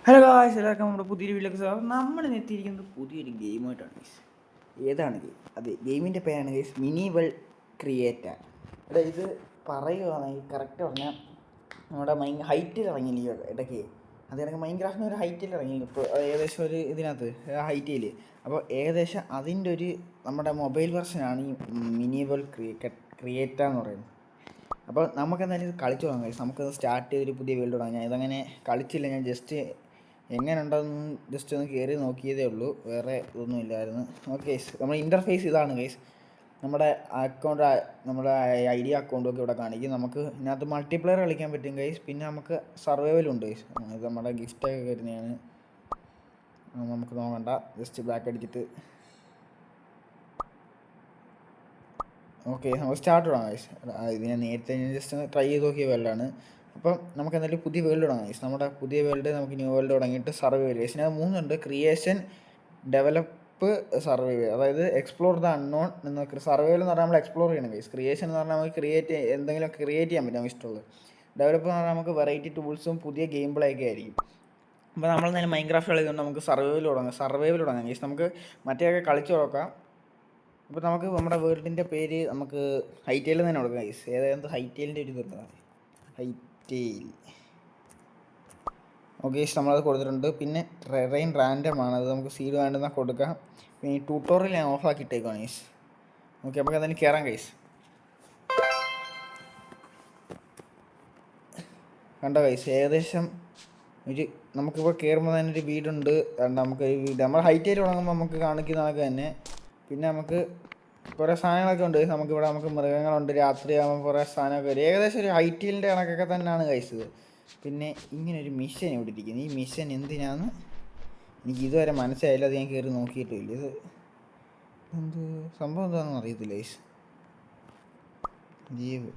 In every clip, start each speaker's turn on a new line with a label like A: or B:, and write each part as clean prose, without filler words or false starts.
A: Hello guys, എല്ലാവർക്കും നമ്മുടെ പുതിയൊരു വീട്ടിലേക്ക് സ്വാഗതം. നമ്മൾ എത്തിയിരിക്കുന്നത് പുതിയൊരു ഗെയിമായിട്ടാണ് ഗൈസ്. ഏതാണ് ഗെയിം? അതെ, ഗെയിമിൻ്റെ പേരാണ് ഗൈസ് മിനി വേൾഡ് ക്രിയേറ്റർ. ഇവിടെ ഇത് പറയുകയാണെങ്കിൽ കറക്റ്റ് പറഞ്ഞാൽ നമ്മുടെ ഹൈറ്റിൽ ഇറങ്ങിയില്ല ഇടയ്ക്ക്. അത് കണക്ക് മൈൻക്രാഫ്റ്റിന് ഒരു ഹൈറ്റിൽ ഇറങ്ങി ഇപ്പോൾ ഏകദേശം ഒരു ഇതിനകത്ത് ഹൈറ്റിൽ. അപ്പോൾ ഏകദേശം അതിൻ്റെ ഒരു നമ്മുടെ മൊബൈൽ വെർഷനാണ് ഈ മിനി വേൾഡ് ക്രിയേറ്റർ എന്ന് പറയുന്നത്. അപ്പോൾ നമുക്ക് എന്തായാലും ഇത് കളിച്ചു തുടങ്ങാം ഗൈസ്. നമുക്കത് സ്റ്റാർട്ട് ചെയ്തൊരു പുതിയ വേൾഡ് തുടങ്ങാം. ഞാൻ ഇതങ്ങനെ കളിച്ചില്ല, ഞാൻ ജസ്റ്റ് എങ്ങനെ ഉണ്ടെന്ന് ജസ്റ്റ് ഒന്ന് കയറി നോക്കിയതേ ഉള്ളൂ, വേറെ ഇതൊന്നും ഇല്ലായിരുന്നു. ഓക്കെ ഗൈസ്, നമ്മുടെ ഇൻ്റർഫേസ് ഇതാണ് ഗൈസ്. നമ്മുടെ അക്കൗണ്ട്, നമ്മുടെ ഐഡിയ അക്കൗണ്ടൊക്കെ ഇവിടെ കാണിക്കും. നമുക്ക് ഇതിനകത്ത് മൾട്ടിപ്ലെയർ കളിക്കാൻ പറ്റും ഗൈസ്. പിന്നെ നമുക്ക് സർവൈവലുണ്ട് ഗൈസ്. ഇത് നമ്മുടെ ഗിഫ്റ്റൊക്കെ വരുന്നതാണ്. നമുക്ക് നോക്കണ്ട, ജസ്റ്റ് ബാക്ക് അടിച്ചിട്ട് ഓക്കെ നമുക്ക് സ്റ്റാർട്ട് തുടങ്ങാം ഗൈസ്. ഇത് ഞാൻ നേരത്തെ ജസ്റ്റ് ഒന്ന് ട്രൈ ചെയ്ത് നോക്കിയ വേൾഡാണ്. അപ്പം നമുക്ക് എന്തായാലും പുതിയ വേൾഡ് തുടങ്ങാം ഗൈസ്. നമ്മുടെ പുതിയ വേൾഡ് നമുക്ക് ന്യൂ വേൾഡ് തുടങ്ങിയിട്ട് സർവൈവൽ ഗൈസ്. ഇതിനകത്ത് 3 ഉണ്ട്: ക്രിയേഷൻ, ഡെവലപ്പ്, സർവൈവ്. അതായത് എക്സ്പ്ലോർ ദ അൺനോൺ എന്ന്. സർവൈവൽ എന്ന് പറഞ്ഞാൽ നമ്മൾ എക്സ്പ്ലോർ ചെയ്യണം ഗൈസ്. ക്രിയേഷൻ എന്ന് പറഞ്ഞാൽ നമുക്ക് എന്തെങ്കിലും ക്രിയേറ്റ് ചെയ്യാൻ പറ്റും നമുക്ക് ഇഷ്ടമുള്ളത്. ഡെവലപ്പ് എന്ന് പറഞ്ഞാൽ നമുക്ക് വെറൈറ്റി ടൂൾസും പുതിയ ഗെയിം പ്ലേ ഒക്കെ ആയിരിക്കും. അപ്പോൾ നമ്മൾ എന്തായാലും മൈൻക്രാഫ്റ്റ് കളിക്കുന്നുണ്ട്, നമുക്ക് സർവൈവൽ തുടങ്ങാം ഗൈസ്. നമുക്ക് മറ്റേതൊക്കെ കളിച്ചു നോക്കാം. അപ്പോൾ നമുക്ക് നമ്മുടെ വേൾഡിൻ്റെ പേര് നമുക്ക് ഹൈറ്റെയിൽ തന്നെ കൊടുക്കാം ഗൈസ്. ഏതായത് ഹൈറ്റെയിലിൻ്റെ ഒരു ഇതുണ്ട്, ഹൈറ്റെയിൽ. ഓക്കെ ഗൈസ്, നമ്മളത് കൊടുത്തിട്ടുണ്ട്. പിന്നെ ടെറൈൻ റാൻഡം ആണ്, അത് നമുക്ക് സീഡ് വേണ്ടെന്നാൽ കൊടുക്കാം. പിന്നെ ഈ ട്യൂട്ടോറിയൽ ഞാൻ ഓഫാക്കി ഇട്ടേക്കാണ് ഗൈസ്. ഓക്കെ, നമുക്ക് എന്തായാലും കയറാം ഗൈസ്. കണ്ടോ ഗൈസ്, ഏകദേശം ഒരു നമുക്കിപ്പോൾ കയറുമ്പോൾ തന്നെ ഒരു വീടുണ്ട്. നമുക്കൊരു വീട് നമ്മൾ ഹൈറ്റെയിൽ തുടങ്ങുമ്പോൾ നമുക്ക് കാണിക്കുന്ന കണക്ക് തന്നെ. പിന്നെ നമുക്ക് കുറേ സാധനങ്ങളൊക്കെ ഉണ്ട് നമുക്കിവിടെ. നമുക്ക് മൃഗങ്ങളുണ്ട്, രാത്രിയാകുമ്പോൾ കുറേ സാധനമൊക്കെ വരും. ഏകദേശം ഒരു ഹൈറ്റീലിൻ്റെ കണക്കൊക്കെ തന്നെയാണ് കഴിച്ചത്. പിന്നെ ഇങ്ങനൊരു മിഷൻ ഇവിടെ ഇരിക്കുന്നത്. ഈ മിഷൻ എന്തിനാന്ന് എനിക്ക് ഇതുവരെ മനസ്സിലായില്ല. അത് ഞാൻ കയറി നോക്കിയിട്ടില്ല. ഇത് എന്ത് സംഭവം എന്താണെന്ന് അറിയത്തില്ല ഗൈസ്. ജീവ്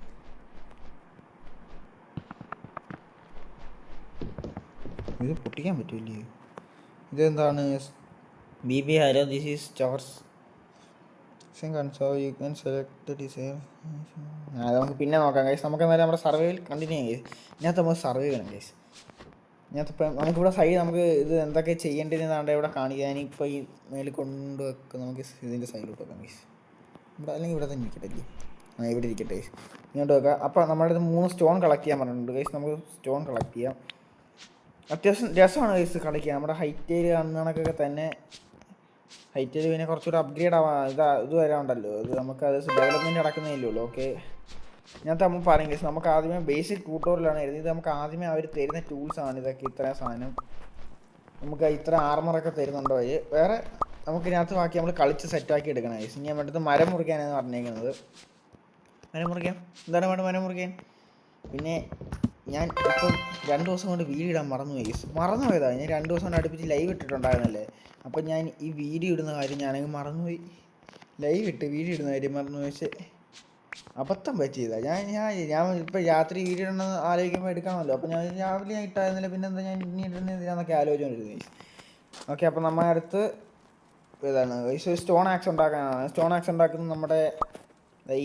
A: ഇത് പൊട്ടിക്കാൻ പറ്റില്ലേ? ഇതെന്താണ്? BB hello, this is chores console, you can select design. അത് നമുക്ക് പിന്നെ നോക്കാം ഗൈസ്. നമുക്ക് എന്തായാലും നമ്മുടെ സർവൈവൽ കണ്ടിന്യൂ ചെയ്യാം ഗൈസ്. ഇതിനകത്ത് നമുക്ക് സർവൈവ് ചെയ്യണം ഗൈസ്. ഇതിനകത്തിപ്പം നമുക്കിവിടെ സൈഡ് നമുക്ക് ഇത് എന്തൊക്കെ ചെയ്യേണ്ടതെന്നാണ്ട് ഇവിടെ കാണിക്കുക. ഞാനിപ്പോൾ ഈ മേളിൽ കൊണ്ടുവെക്കുക. നമുക്ക് ഇതിൻ്റെ സൈഡിലോട്ട് വെക്കാം ഗൈസ്. ഇവിടെ അല്ലെങ്കിൽ ഇവിടെ തന്നെ ഇരിക്കട്ടെ. ഇവിടെ ഇരിക്കട്ടെ ഗൈസ്, ഇങ്ങോട്ട് വെക്കാം. അപ്പോൾ നമ്മുടെ ഇത് 3 സ്റ്റോൺ കളക്ട് ചെയ്യാൻ പറഞ്ഞിട്ടുണ്ട് ഗൈസ്. നമുക്ക് സ്റ്റോൺ കളക്ട് ചെയ്യാം. അത്യാവശ്യം രസമാണ് ഗൈസ് കളിക്കുക. നമ്മുടെ ഹൈറ്റേൽ കാണുന്ന കണക്കൊക്കെ തന്നെ. ഹൈറ്റേൽ പിന്നെ കുറച്ചുകൂടെ അപ്ഗ്രേഡ് ആവാം. ഇത് വരാനുണ്ടല്ലോ, ഇത് നമുക്കത് ഡെവലപ്മെൻറ്റ് നടക്കുന്നതല്ലേ ഉള്ളൂ. ഓക്കെ, ഇതിനകത്ത് നമ്മൾ പറയും ഗൈസ്, നമുക്ക് ആദ്യമേ ബേസിക് ട്യൂട്ടോറിയലാണ് എഴുതിയത്. നമുക്ക് ആദ്യമേ അവർ തരുന്ന ടൂൾസാണ് ഇതൊക്കെ. ഇത്ര സാധനം നമുക്ക് ഇത്ര ആർമറൊക്കെ തരുന്നുണ്ടോ അവർ. വേറെ നമുക്കിതിനകത്ത് ബാക്കി നമ്മൾ കളിച്ച് സെറ്റാക്കി എടുക്കണം ഗൈസ്. ഇനി വേണ്ടത് മരം മുറിക്കാനാണ് പറഞ്ഞേക്കുന്നത്. മരം മുറിക്കാം. എന്താണ് വേണ്ടത്? മരം മുറിക്കാൻ. പിന്നെ ഞാൻ ഇപ്പം 2 ദിവസം കൊണ്ട് വീഡിയോ ഇടാൻ മറന്നുപോയതാണ്. ഞാൻ 2 ദിവസം കൊണ്ട് അടുപ്പിച്ച് ലൈവ് ഇട്ടിട്ടുണ്ടായിരുന്നല്ലേ. അപ്പം ഞാൻ ഈ വീഡിയോ ഇടുന്ന കാര്യം ഞാനങ്ങ് മറന്നുപോയി. ലൈവ് ഇട്ട് വീഡിയോ ഇടുന്ന കാര്യം മറന്നു വെച്ച് അബദ്ധം പറ്റിയതാണ്. ഞാൻ ഇപ്പോൾ രാത്രി വീഡിയോ ഇടണമെന്ന് ആലോചിക്കുമ്പോൾ എടുക്കാമല്ലോ. അപ്പോൾ ഞാൻ രാവിലെ ഞാൻ ഇട്ടായിരുന്നില്ല. പിന്നെ എന്താ ഞാൻ ഇനി ഇടുന്നതിനാന്നൊക്കെ ആലോചിച്ചുകൊണ്ടിരുന്നത്. ഓക്കെ, അപ്പോൾ നമ്മുടെ അടുത്ത് ഇതാണ് സ്റ്റോൺ ആക്സ് ഉണ്ടാക്കാനാണ്. സ്റ്റോൺ ആക്സ് ഉണ്ടാക്കുന്നത് നമ്മുടെ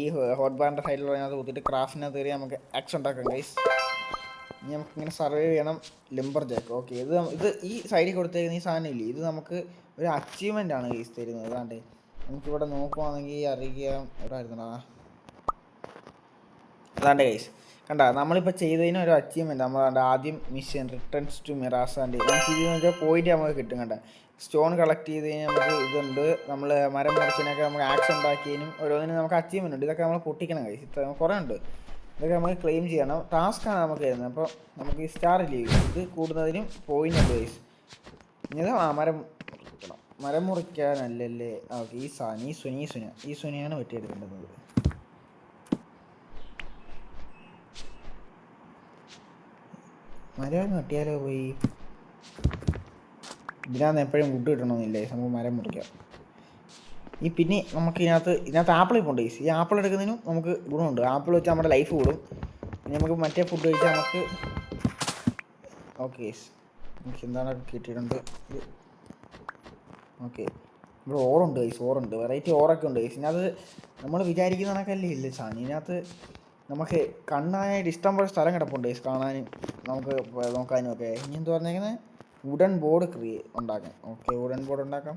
A: ഈ ഹോട്ട് ബാറിൻ്റെ സൈഡിൽ അതിനകത്ത് കുത്തിയിട്ട് ക്രാഫ്റ്റിനകത്ത് കയറി നമുക്ക് ആക്സ് ഉണ്ടാക്കാം ഗൈസ്. ഇനി നമുക്കിങ്ങനെ സർവൈവ് ചെയ്യണം. ലിംബർ ജാക്ക്. ഓക്കെ, ഇത് ഈ സൈഡിൽ കൊടുത്തേക്കുന്ന ഈ സാധനം ഇല്ലേ, ഇത് നമുക്ക് ഒരു അച്ചീവ്മെൻ്റ് ആണ് ഗൈസ് തരുന്നത്. അതാണ്ട് നമുക്കിവിടെ നോക്കുവാണെങ്കിൽ അറിയിക്കാം. എവിടെ ആയിരുന്നടാ? അതാണ്ട് ഗൈസ്, കണ്ട നമ്മളിപ്പോൾ ചെയ്തതിന് ഒരു അച്ചീവ്മെൻറ്റ്. നമ്മളാണ്ട് ആദ്യം മിഷൻ റിട്ടേൺസ് ടു മിറാസാൻ്റെ നമുക്ക് ഇതെന്ന് വെച്ചാൽ പോയിൻ്റ് നമുക്ക് കിട്ടും. കണ്ട സ്റ്റോൺ കളക്ട് ചെയ്ത് കഴിഞ്ഞാൽ നമുക്ക് ഇതുണ്ട്. നമ്മൾ മരം മുറിച്ചതിനൊക്കെ നമുക്ക് ആക്സ് ഉണ്ടാക്കിയതിനും ഓരോന്നിനും നമുക്ക് അച്ചീവ്മെൻ്റ് ഉണ്ട്. ഇതൊക്കെ നമ്മൾ പൊട്ടിക്കണം ഗൈസ്. ഇത്ര കുറേ ഉണ്ട്. ഇതൊക്കെ നമുക്ക് ക്ലെയിം ചെയ്യണം. ടാസ്ക്കാണ് നമുക്ക് തരുന്നത്. അപ്പോൾ നമുക്ക് ഈ സ്റ്റാർ ഇല്ലേ, ഇത് കൂടുന്നതിനും പോയിൻ്റ് ഉണ്ട് ഗൈസ്. ഇത് മരം മുറിക്കാനല്ലല്ലേ. ഓക്കെ, ഈ സാധനം ഈ സുനിയാണ് വെട്ടിയെടുക്കേണ്ടത്. മരം വെട്ടിയാലോ പോയി. ഇതിനകത്ത് എപ്പോഴും വുഡ് കിട്ടണമെന്നില്ലേ, നമുക്ക് മരം മുറിക്കാം. പിന്നെ നമുക്ക് ഇതിനകത്ത് ആപ്പിൾ ഇപ്പോൾ ഉണ്ട് ഗൈസ്. ഈ ആപ്പിൾ എടുക്കുന്നതിനും നമുക്ക് ഗുണമുണ്ട്. ആപ്പിൾ വെച്ചാൽ നമ്മുടെ ലൈഫ് കൂടും. പിന്നെ നമുക്ക് മറ്റേ ഫുഡ് കഴിച്ചാൽ നമുക്ക് ഓക്കെ ഗൈസ്, നമുക്ക് എന്താണ് കിട്ടിയിട്ടുണ്ട്. ഓക്കെ, ഇവിടെ ഓറുണ്ട് ഗൈസ്. ഓറുണ്ട്, വെറൈറ്റി ഓറൊക്കെ ഉണ്ട് ഗൈസ്. ഇതിനകത്ത് നമ്മൾ വിചാരിക്കുന്ന കണക്കല്ലേ ഇല്ല സാധനം. ഇതിനകത്ത് നമുക്ക് കണ്ണാനായിട്ട് ഇഷ്ടം പോലെ സ്ഥലം കിടപ്പുണ്ട് ഗൈസ്, കാണാനും നമുക്ക് നോക്കാനും ഒക്കെ. ഇനി എന്ത് പറഞ്ഞേക്കുന്നത്, വുഡൻ ബോർഡ് ഉണ്ടാക്കാം. ഓക്കെ, വുഡൻ ബോർഡ് ഉണ്ടാക്കാം.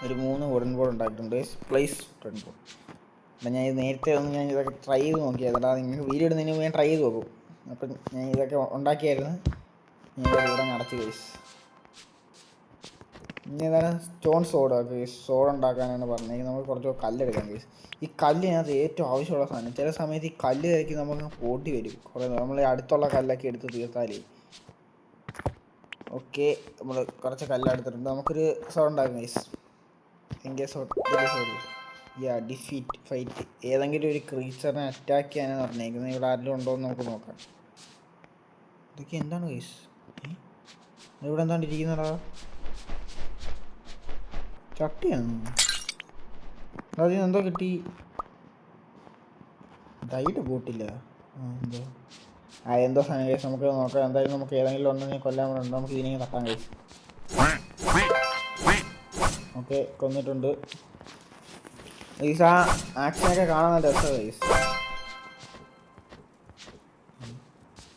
A: ഒരു 3 വുഡൻ ബോർഡ് ഉണ്ടാക്കിയിട്ടുണ്ട്. Place wooden board. അപ്പം ഞാൻ നേരത്തെ ഞാൻ ഇതൊക്കെ ട്രൈ ചെയ്ത് നോക്കിയത്. അതാ നിങ്ങൾക്ക് വീഡിയോ ഇടുന്നതിന് മുമ്പ് ഞാൻ ട്രൈ ചെയ്ത് നോക്കും. അപ്പം ഞാൻ ഇതൊക്കെ ഉണ്ടാക്കിയായിരുന്നു. ഞാൻ ഇവിടെ അടച്ച് കേസ്. ഇനി ഏതാണ് സ്റ്റോൺ സോഡ്. കേസ് സോഡ് ഉണ്ടാക്കാനാണ് പറഞ്ഞത്. നമുക്ക് കുറച്ച് കല്ലെടുക്കാം കേസ്. ഈ കല്ലിനകത്ത് ഏറ്റവും ആവശ്യമുള്ള സാധനം. ചില സമയത്ത് ഈ കല്ല് കഴിക്കും നമുക്ക് പൊട്ടി വരും. കുറേ നമ്മൾ അടുത്തുള്ള കല്ലൊക്കെ എടുത്ത് തീർത്താലേ. ഓക്കെ, നമ്മൾ കുറച്ച് കല്ലെടുത്തിട്ടുണ്ട്. നമുക്കൊരു സോഡ് ഉണ്ടാക്കാം കേസ്. എങ്കിൽ സോഡ് ഡിഫീറ്റ് ഫൈറ്റ്. ഏതെങ്കിലും ഒരു ക്രീച്ചറിനെ അറ്റാക്ക് ചെയ്യാനാണ് പറഞ്ഞേക്കുന്നത്. ഇവിടെ ആരെങ്കിലും ഉണ്ടോ എന്ന് നമുക്ക് നോക്കാം. ഇതൊക്കെ എന്താണ് കേസ്? ഇവിടെ എന്താണ് ഇരിക്കുന്നടാ? ചട്ടിയാണ്. അതിന് എന്തോ കിട്ടി? ഇതായിട്ട് പോട്ടില്ല. എന്തോ സാധനം കേസ്. നമുക്ക് നോക്കാം. എന്തായാലും നമുക്ക് ഏതെങ്കിലും ഉണ്ടെങ്കിൽ കൊല്ലാൻ വേണ്ടി നമുക്ക് ഇതിനെ തട്ടാൻ കേസ്. ഓക്കെ, കൊന്നിട്ടുണ്ട്. ആ ആക്ഷനൊക്കെ കാണാൻ നല്ല രസമാണ് കേസ്.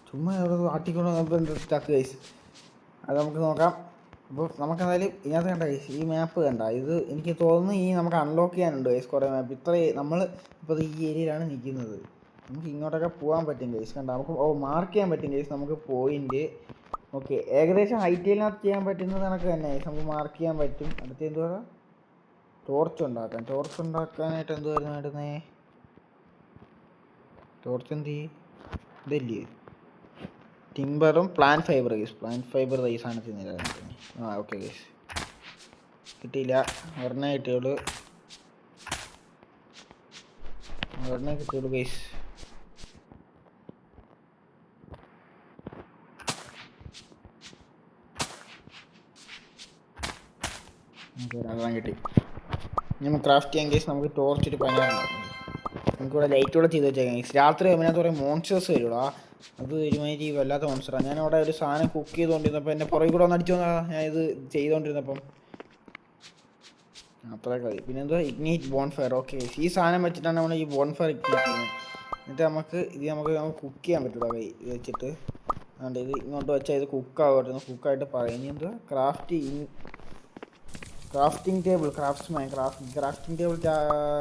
A: ചുമ്മാ ആട്ടിക്കൊണ്ട് ചക്ക് കേസ്. അത് നമുക്ക് നോക്കാം. അപ്പോൾ നമുക്കെന്തായാലും ഇതിനകത്ത് കണ്ട കേസ്. ഈ മാപ്പ് കണ്ട. ഇത് എനിക്ക് തോന്നുന്നു നമുക്ക് അൺലോക്ക് ചെയ്യാനുണ്ട് കേസ് കുറേ മാപ്പ്. ഇത്രയും നമ്മൾ ഇപ്പോൾ ഈ ഏരിയയിലാണ് നിൽക്കുന്നത്. നമുക്ക് ഇങ്ങോട്ടൊക്കെ പോകാൻ പറ്റും കേസ്. കണ്ട നമുക്ക് മാർക്ക് ചെയ്യാൻ പറ്റും കേസ്. നമുക്ക് പോയിന്റ്. ഓക്കെ, ഏകദേശം ഹൈറ്റിനകത്ത് ചെയ്യാൻ പറ്റുന്നത് കണക്ക് തന്നെ കേസ്. നമുക്ക് മാർക്ക് ചെയ്യാൻ പറ്റും. അടുത്ത് എന്തുവാ? ടോർച്ച് ഉണ്ടാക്കാം. ടോർച്ച് ഉണ്ടാക്കാനായിട്ട് എന്തുവായിരുന്നു വേണ്ടുന്നേ? ടോർച്ച് ഇതല്ലേ? ടിമ്പറും plant fibre case. Plant fibre ഈ സാധനത്തിൽ നിലനിൽക്കുന്നത്. Okay case. കിട്ടിയില്ല. ഒരെണ്ണേ കിട്ടിയുള്ളൂ കേസ്. ഒരെണ്ണം കിട്ടി. നമുക്ക് ക്രാഫ്റ്റ് ചെയ്യാൻ കേസ്. നമുക്ക് ടോർച്ച് ഒരു 16 നമുക്കിവിടെ ലൈറ്റ് കൂടെ ചെയ്ത് വെച്ചേക്കാം കേസ്. രാത്രി അതിനകത്ത് കുറേ മോൺസ്റ്റേഴ്സ് വരുള്ളൂ. അത് ഒരുമാതിരി വല്ലാത്ത മോൺസ്റ്ററാണ്. ഞാനവിടെ ഒരു സാധനം കുക്ക് ചെയ്തുകൊണ്ടിരുന്നപ്പോൾ എൻ്റെ പുറകെ കൂടെ ഒന്ന് അടിച്ചു വന്നതാണ് ഞാൻ ഇത് ചെയ്തുകൊണ്ടിരുന്നപ്പം. അത്രയൊക്കെ മതി. പിന്നെ എന്തോ ഇഗ്നൈറ്റ് ബോൺഫയർ. ഓക്കെ, ഈ സാധനം വെച്ചിട്ടാണ് നമ്മൾ ഈ ബോൺഫയർ ഇഗ്നൈറ്റ് ചെയ്യുന്നത്. എന്നിട്ട് നമുക്ക് കുക്ക് ചെയ്യാൻ പറ്റുള്ളൂ കൈ വെച്ചിട്ട്. അതുകൊണ്ട് ഇത് ഇങ്ങോട്ട് വെച്ചാൽ ഇത് കുക്കാവുമായിരുന്നു. കുക്കായിട്ട് പറയും. ഇനി എന്തുവാ? Crafting table. ക്രാഫ്റ്റിംഗ് ടേബിൾ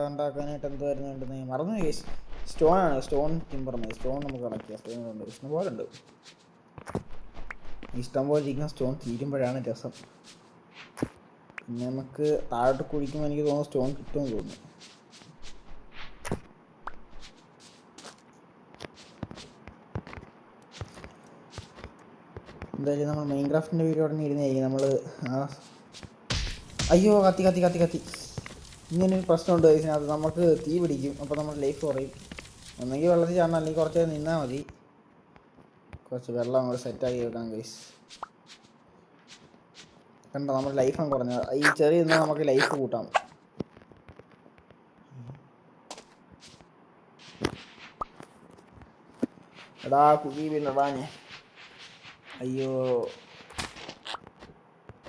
A: ഉണ്ടാക്കാനായിട്ട് എന്തുവായിരുന്നു വേണ്ടുന്നത്? മറന്നു കേസ്. സ്റ്റോണാണ്. സ്റ്റോൺ ടിമ്പർ മതി. സ്റ്റോൺ നമുക്ക് കളക്ട് ചെയ്യാം. സ്റ്റോണുണ്ട്, ഇഷ്ടംപോലെ ഉണ്ട്. ഇഷ്ടംപോലെ ഇരിക്കുന്ന സ്റ്റോൺ തീരുമ്പോഴാണ് രസം. പിന്നെ നമുക്ക് താഴോട്ട് കുഴിക്കുമ്പോൾ എനിക്ക് തോന്നുന്നു സ്റ്റോൺ കിട്ടുമെന്ന് തോന്നുന്നു. എന്തായാലും നമ്മൾ മൈൻക്രാഫ്റ്റിൻ്റെ വീഡിയോ ഉടനെ ഇരുന്നായിരിക്കും നമ്മൾ. അയ്യോ, കത്തി. ഇങ്ങനൊരു പ്രശ്നമുണ്ട് ഇതിനകത്ത്. നമുക്ക് തീ പിടിക്കും. അപ്പോൾ നമ്മുടെ ലൈഫ് കുറയും. ഒന്നെങ്കിൽ വെള്ളത്തിൽ ചാടണം, അല്ലെങ്കിൽ കുറച്ച് നേരം നിന്നാൽ മതി. കുറച്ച് വെള്ളം അങ്ങോട്ട് സെറ്റാക്കി വെക്കാം ഗൈസ്. കണ്ടോ, നമ്മുടെ ലൈഫാണ് കുറഞ്ഞത്. ഈ ചെറിയ നിന്നാൽ നമുക്ക് ലൈഫ് കൂട്ടാം. എടാ കുഴി വീണടാ ഞാൻ. അയ്യോ.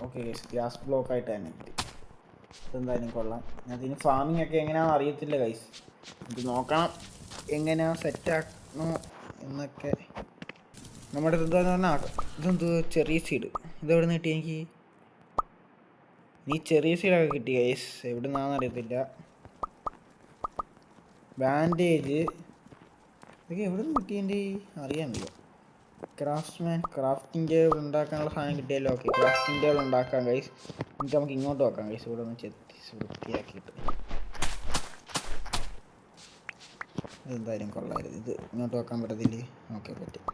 A: ഓക്കെ ഗൈസ്, ഗ്യാസ് ബ്ലോക്ക് ആയിട്ട് തന്നെ കിട്ടി. ഇതെന്തായാലും കൊള്ളാം. അതിന് ഫാമിംഗ് ഒക്കെ എങ്ങനെയാണെന്ന് അറിയത്തില്ല ഗൈസ്. ഇത് നോക്കണം എങ്ങനെയാണ് സെറ്റാക്കണോ എന്നൊക്കെ. നമ്മുടെ എന്താന്ന് പറഞ്ഞാൽ ഇതെന്ത് ചെറിയ സീഡ്. ഇതെവിടെ നിന്ന് കിട്ടി എനിക്ക്? ഈ ചെറിയ സീഡൊക്കെ കിട്ടി ഗൈസ്. എവിടെ നിന്നാണെന്ന് അറിയത്തില്ല. ബാൻഡേജ് ഇതൊക്കെ എവിടെ നിന്ന് കിട്ടിയെൻ്റെ അറിയാൻ വയ്യ. ക്രാഫ്റ്റിംഗ് ടേബിൾ ഉണ്ടാക്കാനുള്ള സാധനം കിട്ടിയല്ലോ. ഓക്കെ, ക്രാഫ്റ്റിംഗ് ടേബിൾ ഉണ്ടാക്കാം ഗൈസ്. എന്നിട്ട് നമുക്ക് ഇങ്ങോട്ട് വെക്കാം ഗൈസ്. ഇവിടെ ഒന്ന് വൃത്തിയാക്കിയിട്ട്. ഇതെന്തായാലും കൊള്ളായിരുന്നു. ഇത് ഇങ്ങോട്ട് വെക്കാൻ പറ്റത്തില്ലേ? ഓക്കെ, പറ്റും.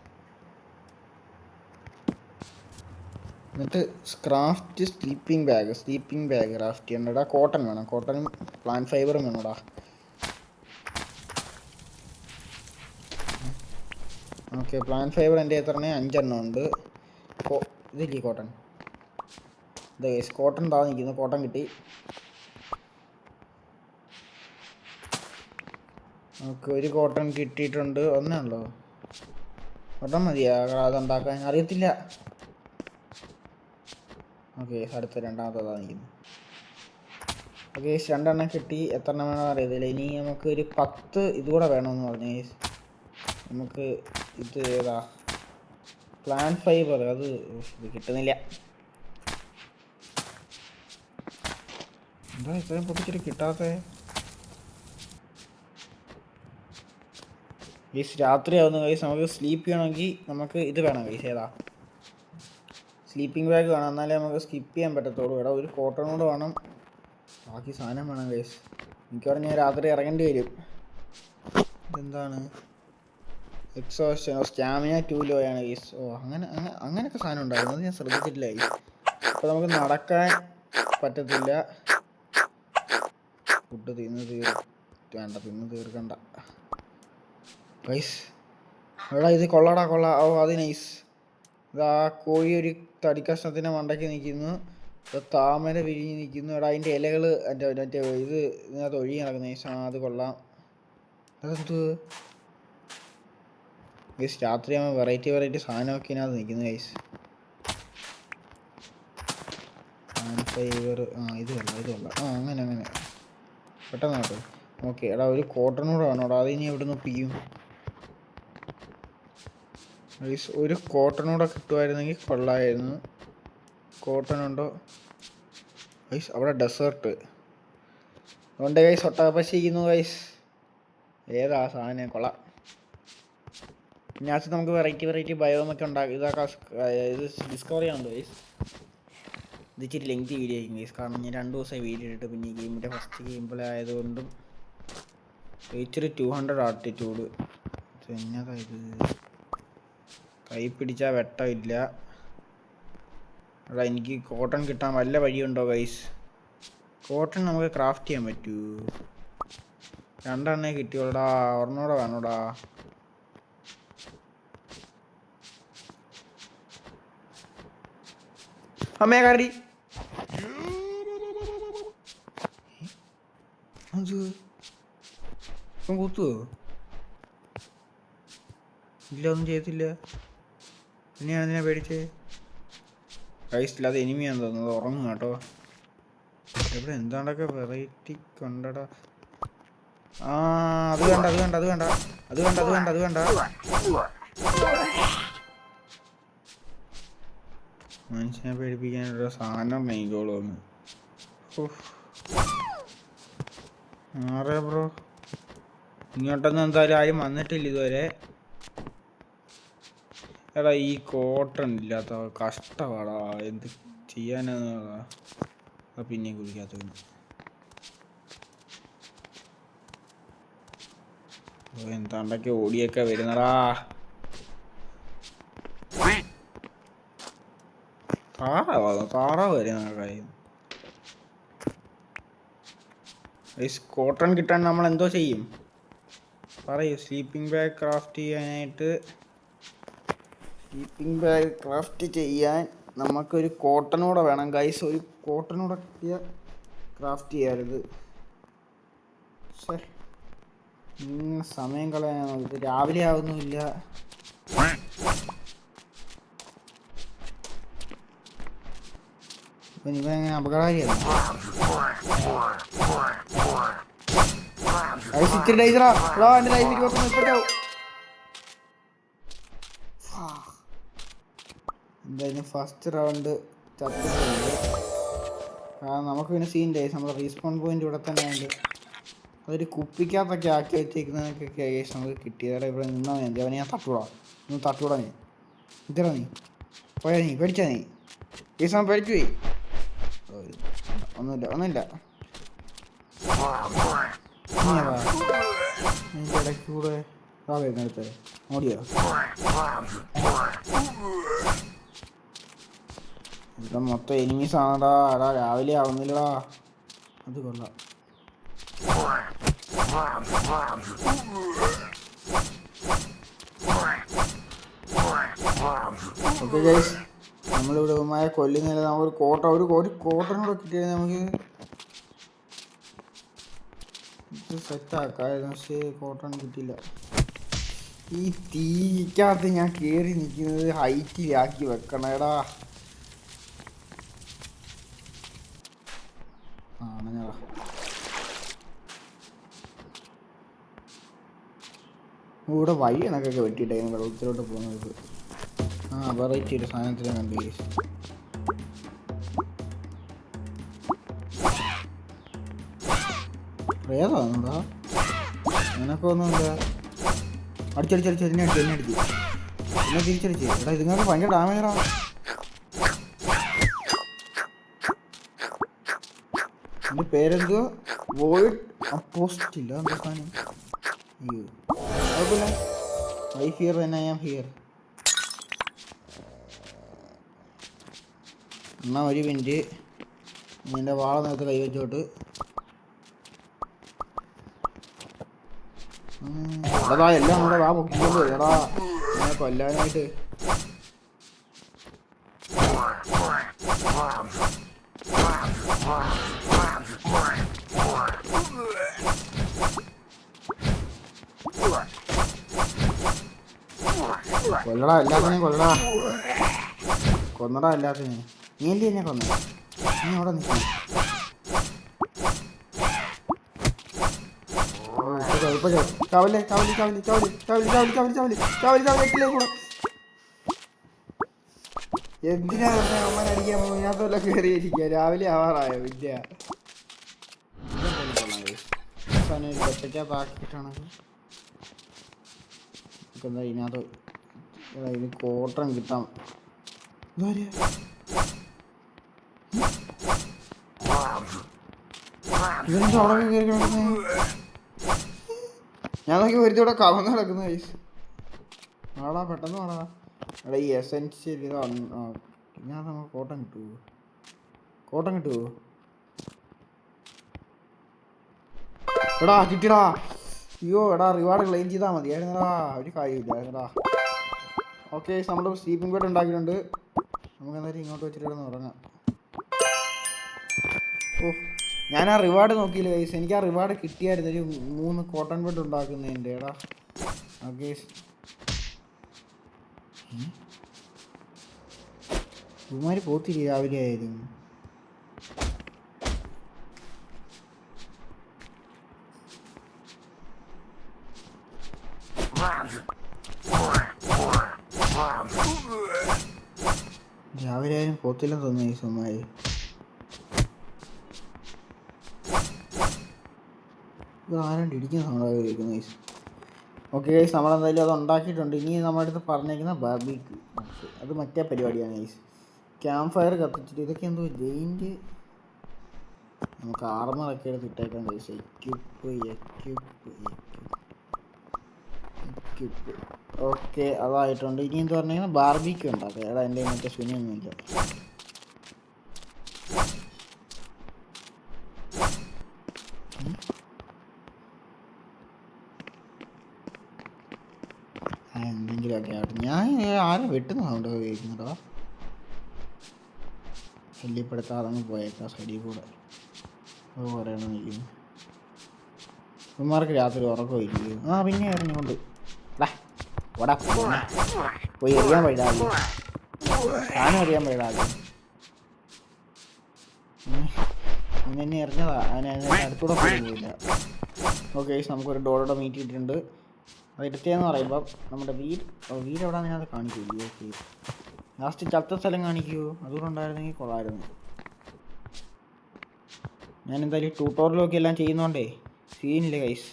A: എന്നിട്ട് ക്രാഫ്റ്റ് സ്ലീപ്പിംഗ് ബാഗ് ക്രാഫ്റ്റ് ചെയ്യണ്ടടാ. കോട്ടൺ വേണം. കോട്ടണും പ്ലാന്റ് ഫൈബറും വേണോടാ. ഓക്കെ, പ്ലാന്റ് ഫൈബർ എൻ്റെ എത്ര 5 എണ്ണം ഉണ്ട്. ഇതില്ലേ കോട്ടൺ? ഇതാ ഗൈസ്, കോട്ടൺ താ നിൽക്കുന്നു. കോട്ടൺ കിട്ടി. ഓക്കെ, ഒരു കോട്ടൺ കിട്ടിയിട്ടുണ്ട്. ഒന്നേ ഒരെണ്ണം മതിയാ അതുണ്ടാക്കാൻ? അറിയത്തില്ല. ഓക്കെ, അടുത്ത രണ്ടാമത്തേതാ നിൽക്കുന്നു. ഓക്കെ, 2 എണ്ണം കിട്ടി. എത്ര എണ്ണം വേണമെന്ന് അറിയത്തില്ല. ഇനി നമുക്ക് ഒരു 10 ഇതുകൂടെ വേണമെന്ന് പറഞ്ഞു. നമുക്ക് ഇത് ഏതാ? പ്ലാൻ ഫൈബർ അത് ഇത് കിട്ടുന്നില്ല. എന്താ ഇത്രയും പൊട്ടിച്ചിട്ട് കിട്ടാത്തേ? ഗൈസ് രാത്രിയാവുന്ന ഗൈസ്. നമുക്ക് സ്ലീപ്പ് ചെയ്യണമെങ്കിൽ നമുക്ക് ഇത് വേണം ഗൈസ്. ഏതാ? സ്ലീപ്പിംഗ് ബാഗ് വേണം, എന്നാലേ നമുക്ക് സ്കിപ്പ് ചെയ്യാൻ പറ്റത്തുള്ളൂ. എടാ ഒരു കോട്ടൺ കൂടെ വേണം, ബാക്കി സാധനം വേണം ഗൈസ്. മിക്കവാറും ഞാൻ രാത്രി ഇറങ്ങേണ്ടി വരും. എന്താണ് എക്സോഷൻ? സ്റ്റാമിന 2 ലോ ആണ് ഗൈസ്. ഓ അങ്ങനെയൊക്കെ സാധനം ഉണ്ടായിരുന്നു, അത് ഞാൻ ശ്രദ്ധിച്ചിട്ടില്ല ഗൈസ്. അപ്പോൾ നമുക്ക് നടക്കാൻ പറ്റത്തില്ല. ഫുഡ് തിന്ന് തീർക്കണ്ട ഗൈസ്. എടാ ഇത് കൊള്ളാടാ, കൊള്ളാം. ഓ അത് നൈസ്. ഇതാ കോഴി ഒരു തടിക്കഷ്ണത്തിൻ്റെ മണ്ടയ്ക്ക് നിൽക്കുന്നു, താമര വിരിഞ്ഞ് നിൽക്കുന്നു. എടാ അതിൻ്റെ ഇലകൾ മറ്റേ ഇത് ഇതിനകത്ത് ഒഴുകി നടക്കുന്ന നൈസ്. അത് കൊള്ളാം. അതെന്ത് ഗൈസ്? രാത്രിയാകുമ്പോൾ വെറൈറ്റി സാധനമൊക്കെ ഇതിനകത്ത് നിൽക്കുന്നു ഗൈസ്. ഫൈബർ ഇത് കൊള്ളാം. അങ്ങനെ പെട്ടെന്ന് കേട്ടോ. ഓക്കെ എടാ ഒരു കോട്ടണൂടെ വേണം. എടാ അതിനി എവിടെ നിന്ന് ഒപ്പിക്കും ഗൈസ്? ഒരു കോട്ടണൂടെ കിട്ടുമായിരുന്നെങ്കിൽ കൊള്ളായിരുന്നു. കോട്ടൺ ഉണ്ടോ ഗൈസ്? അവിടെ ഡെസേർട്ട് ഉണ്ട് ഗൈസ്. ഒട്ടകപ്പശിക്കുന്നു ഗൈസ്. ഏതാ സാധനം? കൊള്ളാം. ഇതിനകത്ത് നമുക്ക് വെറൈറ്റി ബയോമൊക്കെ ഉണ്ടാക്കി ഇതാക്കാം. ഇത് ഡിസ്കവർ ചെയ്യാനുണ്ട് ഗൈസ്. ഇത് ഇച്ചിരി ലെങ്തി വീഡിയോ ആയിരിക്കും ഗൈസ്, കാരണം ഞാൻ 2 ദിവസമായി വീഡിയോ ഇട്ടിട്ട്. പിന്നെ ഈ ഗെയിമിൻ്റെ ഫസ്റ്റ് ഗെയിം പ്ലേ ആയതുകൊണ്ടും ഇച്ചിരി 200 ആൾട്ടിറ്റ്യൂഡ്. എന്നതാ ഇത്? കൈ പിടിച്ചാൽ വെട്ടമില്ല. എടാ എനിക്ക് കോട്ടൺ കിട്ടാൻ വല്ല വഴിയുണ്ടോ ഗൈസ്? കോട്ടൺ നമുക്ക് ക്രാഫ്റ്റ് ചെയ്യാൻ പറ്റൂ. 2 എണ്ണേ കിട്ടിയോടാ, ഒരെണ്ണൂടെ വേണോടാ. അമ്മയെ കറി കൂത്തുവോ? ഇല്ല ഒന്നും ചെയ്യത്തില്ല. പിന്നെ ഞാൻ അതിനെ പേടിച്ചേ ഗൈസ്. ഇല്ലാതെ എനിമിയാന്ന് തോന്നുന്നത്. ഉറങ്ങും കേട്ടോ. ഇവിടെ എന്താണ്ടൊക്കെ വെറൈറ്റി കൊണ്ടടാ. അത് വേണ്ട. മനുഷ്യനെ പേടിപ്പിക്കാനുള്ള സാധനം മെയ്ക്കോളൂ. ആറേ ബ്രോ ഇങ്ങോട്ടൊന്നും എന്തായാലും ആരും വന്നിട്ടില്ല ഇതുവരെ. എടാ ഈ കോട്ടൺ ഇല്ലാത്ത കഷ്ടപ്പാടാ, എന്ത് ചെയ്യാനാ? പിന്നെയും കുടിക്കാത്ത എന്താണ്ടൊക്കെ ഓടിയൊക്കെ വരുന്നടാ. താറാവ് വരുന്ന കാര്യം. കോട്ടൺ കിട്ടാൻ നമ്മൾ എന്തോ ചെയ്യും പറയൂ. സ്ലീപ്പിംഗ് ബാഗ് ക്രാഫ്റ്റ് ചെയ്യാൻ നമുക്കൊരു കോട്ടണൂടെ വേണം ഗൈസ്. ഒരു കോട്ടണൂടെ കിട്ടിയ ക്രാഫ്റ്റ് ചെയ്യാറുത്. സമയം കളയാനാണ് നോക്കിയത്. രാവിലെ ആവുന്നുമില്ല. ഇവനെങ്ങനെ അപകടകാരിയാണ്? ഇത്തിരി ഡേഞ്ചറാ. എൻ്റെ ലൈഫ് 20 എന്തായാലും ഫസ്റ്റ് റൗണ്ട് ചത്തിട്ടുണ്ട്. കാരണം നമുക്ക് പിന്നെ സീൻ ഡേയ്സ് നമ്മുടെ റീസ്പോൺ പോയിന്റ് ഇവിടെ തന്നെ ഉണ്ട്. അതൊരു കുപ്പിക്കകത്തൊക്കെ ആക്കി വെച്ചേക്കുന്നതൊക്കെ കേസ് നമുക്ക് കിട്ടിയത്. ഇവിടെ നിന്നാൽ മതി. അവനെ ഞാൻ തട്ടൂടാ നീ. ഇതറാ നീ പോയാ നീ പേടിച്ചാ നീ ഈ സമയം പേടിച്ചു പോയി. ഒന്നുമില്ല ഇടയ്ക്കൂടെ വരുന്നെടുത്ത് ഓടിയോ? ഇവിടെ മൊത്തം എനിമീസ് ആണടാ. എടാ രാവിലെ ആവുന്നില്ലടാ. അത് കൊള്ളാം. ഓക്കെ ഗൈസ്, നമ്മളിവിടെ ഉമ്മായ കൊല്ലുന്നില്ല. നമുക്കൊരു കോട്ടനൂടെ കിട്ടിയാൽ നമുക്ക് സെറ്റാക്കായിരുന്നു. പക്ഷേ കോട്ടൺ കിട്ടിയില്ല. ഈ തീക്കകത്ത് ഞാൻ കയറി നിൽക്കുന്നത് ഹൈറ്റിലാക്കി വെക്കണേടാ. അങ്ങനെയാ. ഇവിടെ വഴി കണക്കൊക്കെ വെട്ടിയിട്ടായിരുന്നു വെള്ളത്തിലോട്ട് പോകുന്നത്. വെറൈറ്റി ഒരു സാധനത്തിനെ കണ്ടു ഗൈസ്. പ്രേതാണോടാ? നിനക്ക് ഒന്നുമില്ല. അടിച്ചടിച്ചടിച്ച് എന്നെ അടിച്ചു എന്നെ തിരിച്ചടിച്ച്. എടാ ഇതുങ്ങൾക്ക് ഭയങ്കര ഡാമേജാ. എൻ്റെ പേരെന്തോ വോയിഡ് അപ്പോസ്റ്റില്ല എന്താ സാധനം. അയ്യോ കുഴപ്പമില്ല. I fear when I am here. എന്നാൽ ഒരു മിനിറ്റ് നിൻ്റെ വാള നേരത്തെ കൈവച്ചോട്ട്. എടാ എല്ലാം കൂടെ വാ പൊക്കിക്കൊണ്ട് എടാ എന്നെ കൊല്ലാനായിട്ട്. കൊല്ലടാ എല്ലാത്തിനെയും കൊന്നടാ എല്ലാത്തിനെയും. നീ എന്ത് എന്നെ കൊന്ന? നീ അവിടെ നിൽക്കും. എന്തിനാ അമ്മ അടിക്കാൻ പോകുന്നതല്ല കയറിയിരിക്കുക. രാവിലെ ആവാറായോ വിദ്യ. ഒറ്റയ്ക്കാക്കിയിട്ടാണെങ്കിൽ എന്താ ഇതിനകത്ത് ഇത് കോട്ടൺ കിട്ടാം. ഇവരെന്താ അവിടെ കയറി കിടക്കുന്നത്? ഞാൻ നോക്കി ഒരുത്തൂടെ കവന്ന് കിടക്കുന്ന വയസ്സ്. ആടാ പെട്ടെന്ന് വേടാ. എടാ ഈ എസെൻഷ്യൽ ഇതാണ്. ഞാൻ നമുക്ക് കോട്ടൺ കിട്ടുമോ? എടാ കിട്ടിയടാ. അയ്യോ എടാ റിവാർഡ് ക്ലെയിം ചെയ്താൽ മതിയായിരുന്നടാ. ഒരു കാര്യമില്ലായിരുന്നടാ. ഓക്കെ നമ്മൾ സ്ലീപ്പിംഗ് ബെഡ് ഉണ്ടാക്കിയിട്ടുണ്ട്. നമുക്ക് എന്തായാലും ഇങ്ങോട്ട് വെച്ചിട്ട് ഉറങ്ങാം. ഓ ഞാൻ ആ റിവാർഡ് നോക്കിയില്ല ഗൈസ്. എനിക്ക് ആ റിവാർഡ് കിട്ടിയായിരുന്നു ഒരു 3 കോട്ടൺ ബെഡ് ഉണ്ടാക്കുന്നതിൻ്റെ. എടാ ഓക്കെ ഇവന്മാര് പോത്തിരി രാവിലെ ആയിരുന്നു. രാവിലെ ആയാലും പോത്തില്ലെന്ന് തോന്നുന്നു ഈ സുമാര്. ആരാണ്ട് ഇടിക്കുന്ന സൗണ്ടായി കേൾക്കുന്ന ഗൈസ്. ഓക്കെ ഗൈസ് നമ്മളെന്തായാലും അത് ഉണ്ടാക്കിയിട്ടുണ്ട്. ഇനി നമ്മുടെ അടുത്ത് പറഞ്ഞേക്കുന്ന ബാർബിക്യൂ. അത് മറ്റേ പരിപാടിയാണ് ഗൈസ്. ക്യാമ്പ് ഫയർ കത്തിച്ചിട്ട് ഇതൊക്കെ എന്തോ ജെയിൻറ്റ്. നമുക്ക് ആർമറൊക്കെ എടുത്ത് ഇട്ടേക്കാം ഗൈസ്. Equip okay അതായിട്ടുണ്ട്. ഇനി എന്ത് പറഞ്ഞാൽ ബാർബിക്യൂ ഉണ്ടാക്കാം. എടാ എൻ്റെ മറ്റേ ശൂന്യൊന്നുമില്ല. എന്തെങ്കിലുമൊക്കെ ആവട്ടെ. ഞാൻ ആരും വെട്ടുന്ന സൗണ്ട് കേൾക്കുന്നുണ്ടോ? ശല്യപ്പെടുത്താതെ പോയേക്കാം സൈഡിൽ കൂടെ. അത് പറയണം നിൽക്കുന്നു. ഇവന്മാർക്ക് രാത്രി ഉറക്കമില്ലയോ? ആ പിന്നെ എറിഞ്ഞുകൊണ്ട് പോയി എറിയാൻ പറ്റാതെ താനും അറിയാൻ പറ്റാതെ എന്നെ എറിഞ്ഞതാ. അതിനെ അടുത്തൂടെ പോയില്ല. ഓക്കെ നമുക്കൊരു ഡോളോടെ മീറ്റ് ഇട്ടിട്ടുണ്ട്. അത് എടുത്തതെന്ന് പറയുമ്പോൾ നമ്മുടെ വീട് എവിടെ അതിനകത്ത് കാണിക്കില്ലേ? ഓക്കെ ലാസ്റ്റ് ചത്ത സ്ഥലം കാണിക്കുമോ? അതുകൂടെ ഉണ്ടായിരുന്നെങ്കിൽ കൊള്ളായിരുന്നു. ഞാൻ എന്തായാലും ട്യൂട്ടോറിയലൊക്കെ എല്ലാം ചെയ്യുന്നോണ്ടേ സീനില്ല ഗൈസ്.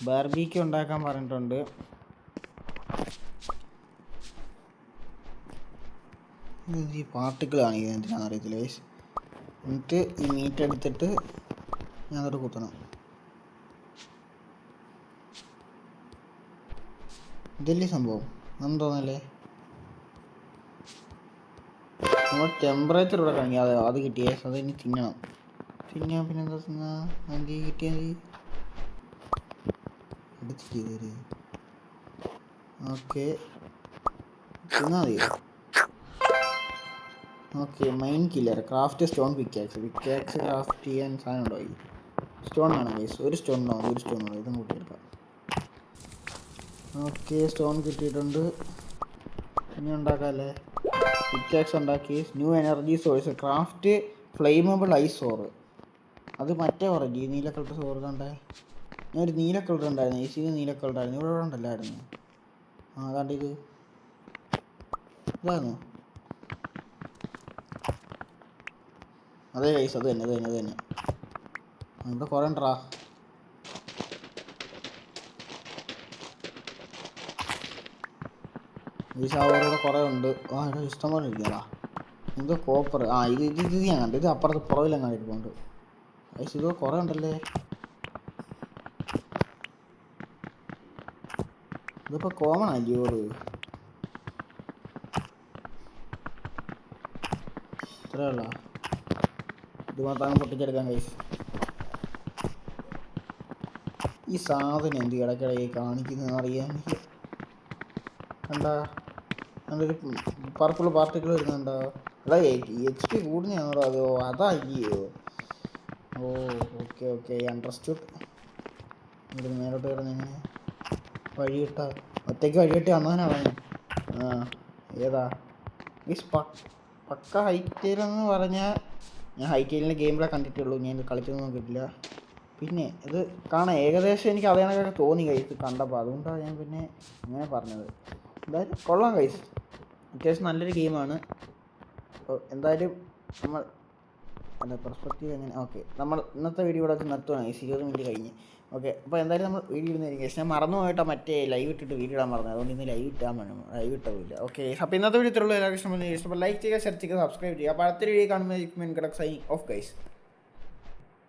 A: ബാർബിക്യൂ ഉണ്ടാക്കാൻ പറഞ്ഞിട്ടുണ്ട്. ഈ പാർട്ടിക്കിളാണ് ഇത് എന്തിനാണെന്ന് അറിയത്തില്ല ഗൈസ്. എന്നിട്ട് ഈ മീറ്റ് എടുത്തിട്ട് ഞാൻ അതോട് കുത്തണം. ഇതല്ലേ സംഭവം? എന്തോന്നല്ലേ നമ്മൾ ടെമ്പറേച്ചർ ഇവിടെ കാണിക്കുക. അത് കിട്ടിയേ അത് ഇനി തിന്നണം. പിന്നെന്താ തിന്നാ? എന്ത് കിട്ടിയാൽ മതി എടുത്തിട്ട്. ഓക്കെ തിന്നാ മതിയോ? Okay mine killer craft stone pickaxe craft ചെയ്യാൻ സാധനം ഉണ്ടോ? സ്റ്റോൺ വേണം ഗൈസ്. ഒരു സ്റ്റോൺ ഉണ്ടാവും. ഒരു സ്റ്റോൺ ഉണ്ടോ? ഇതും കൂട്ടിയെടുക്കാം. ഓക്കെ സ്റ്റോൺ കിട്ടിയിട്ടുണ്ട്. ഇനി ഉണ്ടാക്കാമല്ലേ? പിക്കാക്സ് ഉണ്ടാക്കി. New energy source craft flammable ice സോറ്. അത് മറ്റേ പറഞ്ഞ് നീല കളർ സോറ് കണ്ടേ. ഞാനൊരു നീല കളർ ഉണ്ടായിരുന്നു. ഈ സീന് നീല കളറായിരുന്നു. ഇവിടെ ഉണ്ടല്ലായിരുന്നു. ആ അതാണ്ട് ഇത് ഇതാണോ? അതെ ഗൈസ്, അത് തന്നെ, അത് തന്നെ, അത് തന്നെ. ഇവിടെ കുറേ ഉണ്ടറാ. ഈ ഷവറിവിടെ കുറേ ഉണ്ട്. ആ ഇവിടെ ഇഷ്ടംപോലെ ഇരിക്കുന്നതാ. എന്തോ കോപ്പർ. ആ ഇത് ഞാൻ കണ്ടു. ഇത് അപ്പുറത്ത് പുറകിലും കണ്ടിട്ടുണ്ട് ഗൈസ്. ഇത് കുറേ ഉണ്ടല്ലേ. ഇതിപ്പോൾ കോമൺ ആയില്ലയോ? ഇത്രയുള്ള ഇത് മാത്രം പൊട്ടിച്ചെടുക്കാൻ ഗൈസ്. ഈ സാധനം എന്ത് ഇടയ്ക്കിടയിൽ കാണിക്കുന്നതെന്ന് അറിയാൻ കണ്ട. ഒരു പർപ്പിൾ പാർട്ടിക്കിൾ വരുന്നുണ്ടോ? അല്ല HP കൂടുന്നതാണോ അതോ അതായില്ലയോ? ഓ ഓക്കെ ഓക്കെ, അണ്ടർസ്റ്റുഡ്. ഇവിടെ മേലോട്ട് വരുന്നെങ്ങനെ വഴിയിട്ട ഒറ്റയ്ക്ക് വഴിയിട്ട് വന്നവനാണ്. ആ ഏതാ ഈ പക്ക ഹൈറ്റെയിലെന്ന് പറഞ്ഞാൽ ഞാൻ ഹൈറ്റെയിലിൻ്റെ ഗെയിമിലെ കണ്ടിട്ടുള്ളൂ. ഞാൻ ഇത് കളിച്ചൊന്നും നോക്കിയിട്ടില്ല. പിന്നെ ഇത് കാണാൻ ഏകദേശം എനിക്ക് അതേ കണക്കൊക്കെ തോന്നി കൈസ് കണ്ടപ്പോൾ. അതുകൊണ്ടാണ് ഞാൻ പിന്നെ ഇങ്ങനെ പറഞ്ഞത്. എന്തായാലും കൊള്ളാം കൈസ്, അത്യാവശ്യം നല്ലൊരു ഗെയിമാണ്. എന്തായാലും നമ്മൾ അല്ല പെർസ്പെക്റ്റീവ് എങ്ങനെ. ഓക്കെ, നമ്മൾ ഇന്നത്തെ വീഡിയോ ഇവിടെ നിർത്തുകയാണ്. 20 മിനിറ്റ് കഴിഞ്ഞ്. ഓക്കെ, അപ്പോൾ എന്തായാലും നമ്മൾ വീഡിയോ ഇടുന്നതായിരിക്കും. ഞാൻ മറന്നു പോയിട്ടോ മറ്റേ ലൈവ് ഇട്ടിട്ട് വീഡിയോ ഇടാൻ പറഞ്ഞത്. അതുകൊണ്ട് ഇന്ന് ലൈവ് ഇട്ടതില്ല. ഓക്കെ, അപ്പോൾ ഇന്നത്തെ വീഡിയോ ഇത്രയുള്ളൂ. എല്ലാവർക്കും ഇഷ്ടപ്പെട്ട ലൈക്ക് ചെയ്യുക, ഷെയർ ചെയ്യുക, സബ്സ്ക്രൈബ് ചെയ്യുക. അപ്പോൾ അടുത്തൊരു വീഡിയോ കാണുമ്പോൾ സൈനിങ് ഓഫ് ഗൈസ്.